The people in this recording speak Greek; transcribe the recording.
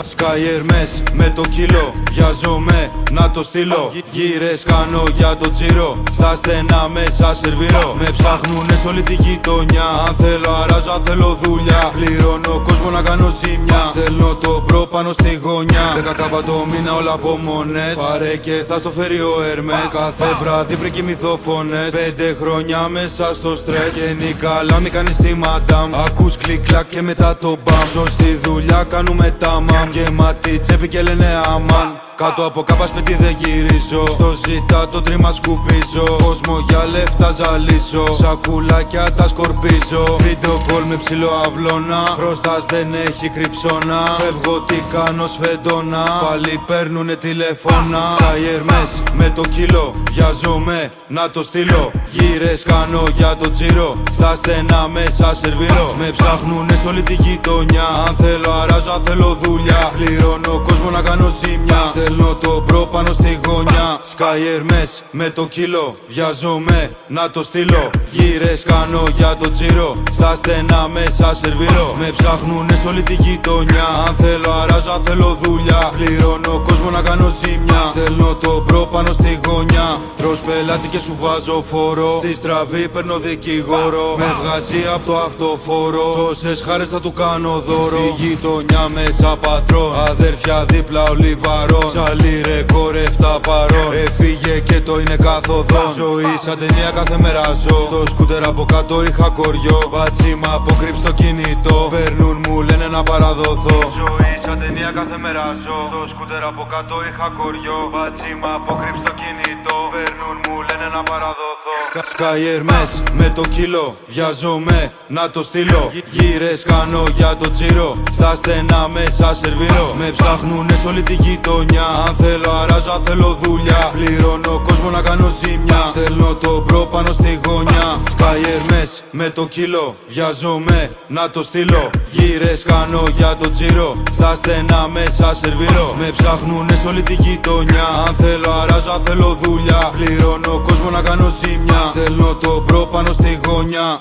Σκάιερμες με το κιλό, βιάζομαι να το στείλω. Γύρες κάνω για το τζίρο, στα στενά μέσα σερβίρω. Με ψάχνουνε σε όλη τη γειτονιά. Αν θέλω αράζω, αν θέλω δουλειά. Πληρώνω κόσμο να κάνω ζημιά. Στέλνω το μπρο πάνω στη γωνιά. 10 το μήνα όλα από μόνες. Πάρε και θα στο φέρει ο Ερμές. Κάθε βράδυ πριν κοιμηθώ φωνές. 5 χρόνια μέσα στο στρες. Γεννή καλά μη κάνεις τη μαντάμ. Ακούς κλικ κλακ και μετά το μπαμ. Σωστή δουλειά κάνουμε τα μαμ. Γεμάτη τσέπη και λένε αμάν. Κάτω από κάπα σπίτι δεν γυρίζω. Στο ζητά το τρίμα σκουπίζω. Κόσμο για λεφτά ζαλίσω. Σακουλάκια τα σκορπίζω. Βίντεο κολ με ψηλό αυλώνα. Χρωστάς δεν έχει κρυψώνα. Φεύγω τι κάνω σφεντώνα. Πάλι παίρνουνε τηλεφώνα. Σκάιερμες με το κιλό, βιάζομαι να το στείλω. Γύρες κάνω για το τζίρο, στα στενά μέσα σερβίρω. Με ψάχνουνε σε όλη τη γειτονιά. Αν θέλω αράζω, αν θέλω δουλειά. Πληρώνω κόσμο να κάνω ζημιά. Στέλνω το μπρο πάνω στη γωνιά. Σκάιερμες με το κιλό, βιάζομαι να το στείλω. Γύρες κάνω για το τζίρο, στα στενά μέσα σερβίρω. Με ψάχνουνε σε όλη τη γειτονιά. Αν θέλω αράζω, αν θέλω δουλειά. Πληρώνω κόσμο να κάνω ζημιά. Στέλνω το μπρο πάνω στη γωνιά. Τρως πελάτη και σου βάζω φόρο. Στη στραβή παίρνω δικηγόρο. Με βγάζει από το αυτοφόρο. Τόσες χάρες θα του κάνω δώρο. Στη γειτονιά μέσα πατρών. Αδέρφια δίπλα ο Λιβαρών. Σαλί ρεκόρ 7 παρών. Έφυγε και το είναι καθοδόν. Ζωή σαν ταινία κάθε μέρα ζω. Στο σκούτερ από κάτω είχα κοριό. Μπατσίμα αποκρύψ το κινητό. Παίρνουν μου λένε να παραδοθώ. Ζωή σαν ταινία κάθε μέρα ζω. Στο σκούτερ από κάτω είχα κοριό. Μπατσίμα αποκρύψ το κινητό. Παίρνουν μου λένε να παραδοθώ. Σκάιερμες με το κιλό, βιάζομαι να το στείλω. Γύρες κάνω για το τζίρο, στα στενά μέσα σερβίρω. Με ψάχνουνε σε όλη τη γειτονιά. Αν θέλω αράζω, αν θέλω δουλειά. Πληρώνω κόσμο να κάνω ζημιά. Στέλνω το μπρο πάνω στη γωνιά. Σκάιερμες με το κιλό, βιάζομαι να το στείλω. Γύρες κάνω για το τζίρο, στα στενά μέσα σερβίρω. Με ψάχνουνε σε όλη τη γειτονιά. Αν θέλω αράζω, αν θέλω δουλειά. Πληρώνω κόσμο να κάνω ζημιά. Στέλνω το μπρο πάνω στη γωνιά.